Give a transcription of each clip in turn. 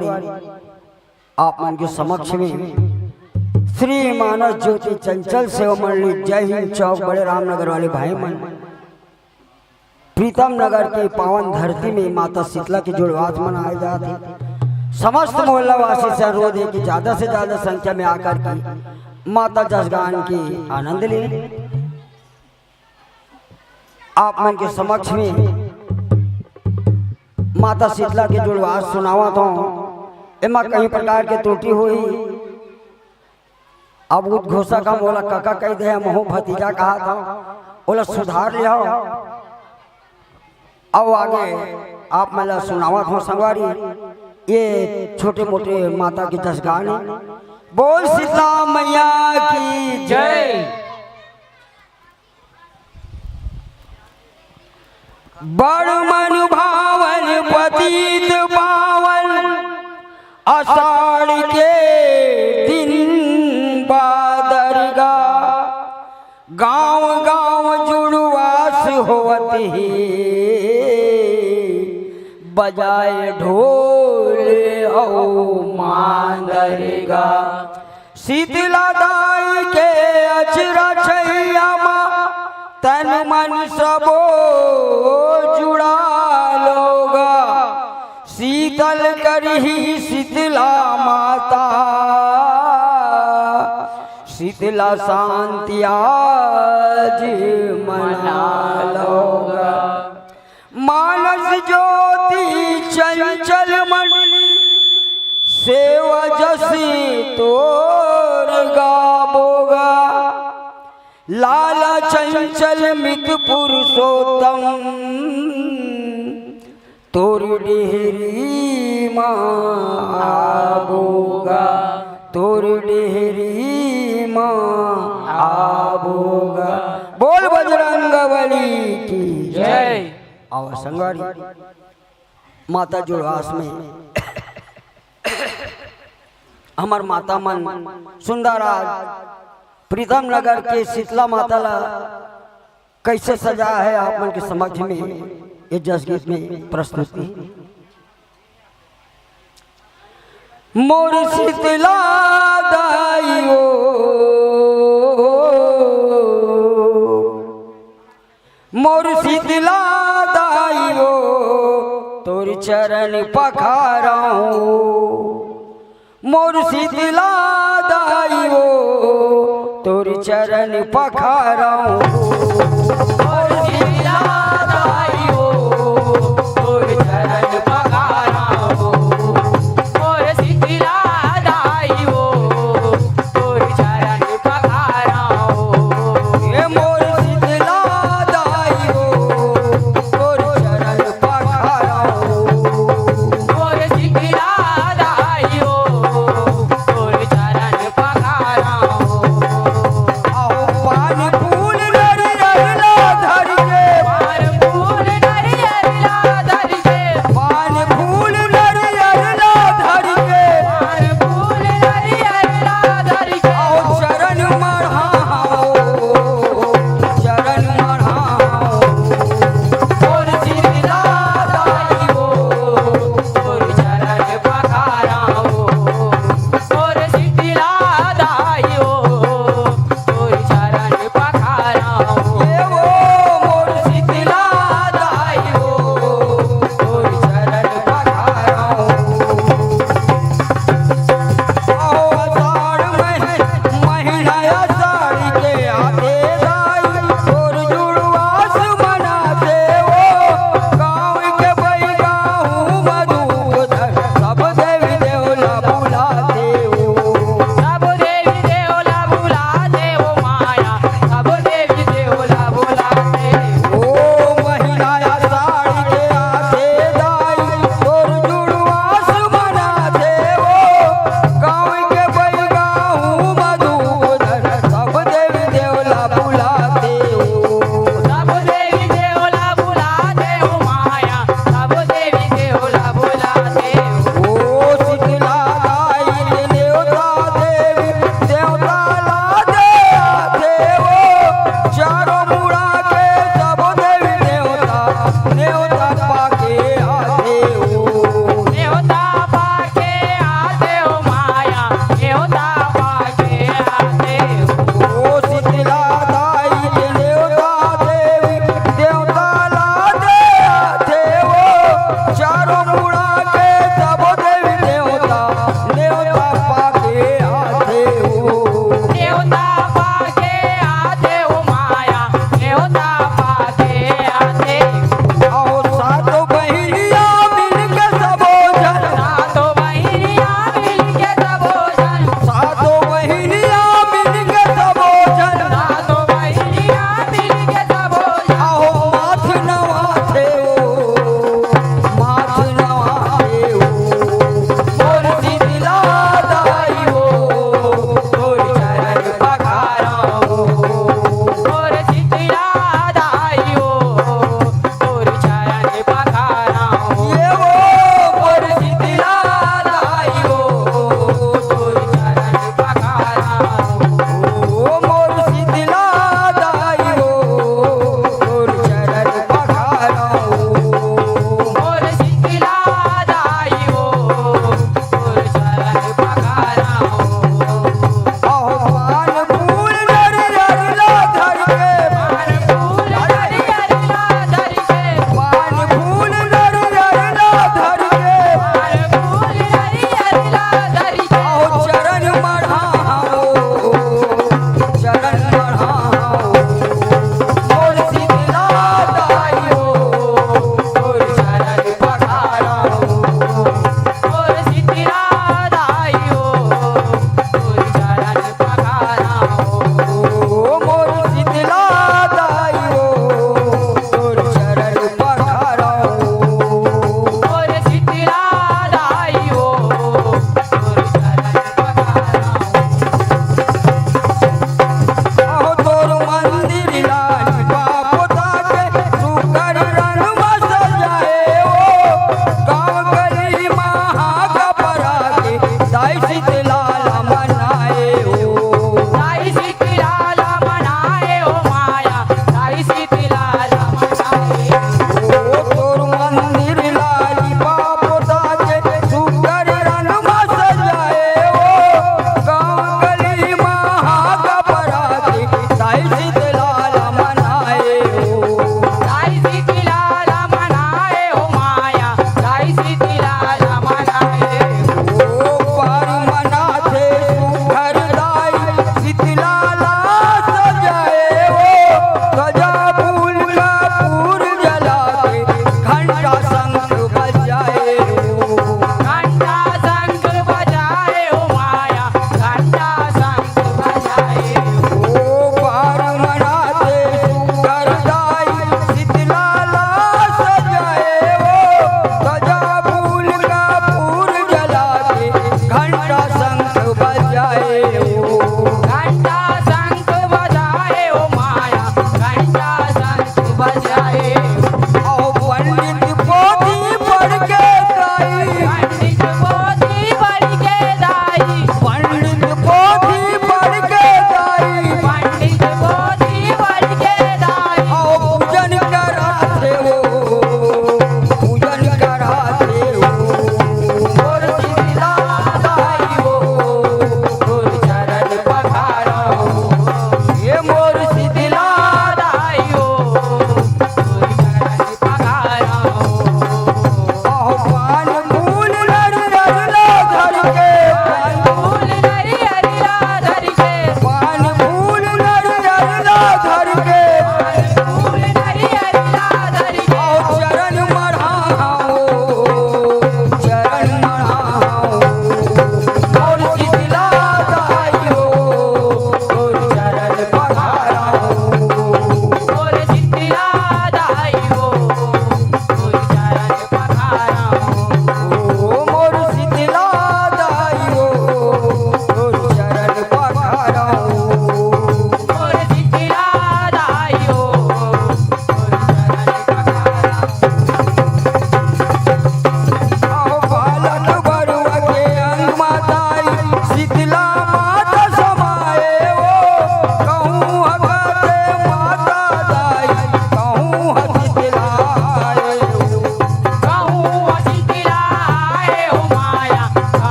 संगवारी आप मन के समक्ष में श्री मानस ज्योति चंचल सेवा मंडली जय हिंद चौक बड़े रामनगर वाले भाई मन प्रीतम नगर के पावन धरती में माता शीतला की जुड़वास मनाए जाते। समस्त मोहल्ला वासी से अनुरोध है कि ज्यादा से ज्यादा संख्या में आकर के माता जसगान की आनंद लें। आप मन के समक्ष में माता शीतला की जुड़वास सुनावा तो एमा कई प्रकार के त्रुटि हुई। अब उद्घोषा का मोला काका कह दे मोह भतीजा कहा था बोला सुधार लिया। अब आगे आप मला सुनावा था संगवारी ये छोटे मोटे माता की जसगान बोल शीतला मैया की जय। बड़ मन भावन पतित पावन आषाढ़ के दिन बादरगा गांव गांव जुड़वास होवत ही बजाए ढोल औ मांदरगा शीतला दाई के अचरा छैया तन मन सबो जुड़ा लोगा शीतल करही शीतला माता शीतला शांति आज मना लोगा। मानस ज्योति चंचल मंडली सेवा जसी तोर गाबोगा लाला चंचल मित पुरुषोत्तम तोर डेहरी माँ आबोगा तोर डेहरी माँ आबोगा। बोल बजरंगबली की जय। और संगवारी माता जुड़वास में हमार माता मन सुंदराज प्रीतम नगर के शीतला माता ला कैसे सजा है आप मन के समक्ष में ये जस गीत में प्रस्तुति। मोर शीतला दाइयो मोर शीतला दाइयो तोर चरण पखाराऊं मोर शीतला दाइयो तोर चरण पखाराऊं धर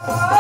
Oh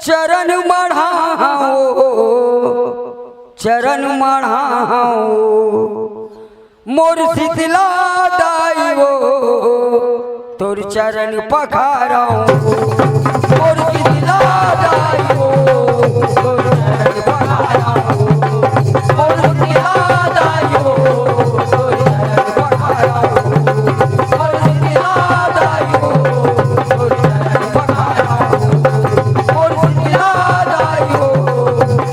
चरण मढ़ाओ चरण मढ़ाओ मोर शीतला दाई हो तोर चरण पखाराओ मोर शीतला दाई हो तोर चरण पखाराओ मोर शीतला दाई हो तोर चरण पखाराओ मोर शीतला दाई हो तोर चरण पखाराओ मोर शीतला दाई हो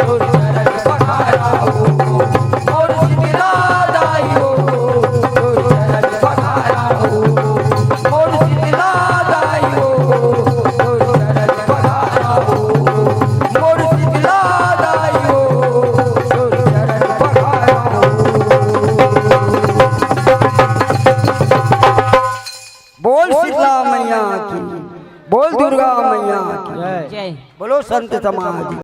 तोर चरण पखाराओ मोर शीतला दाई हो तोर चरण पखाराओ मोर शीतला दाई हो तोर चरण पखाराओ मोर शीतला दाई हो तोर चरण पखाराओ। बोल शीतला मैया की, बोल दुर्गा मैया की, जय। बोलो संत समाज।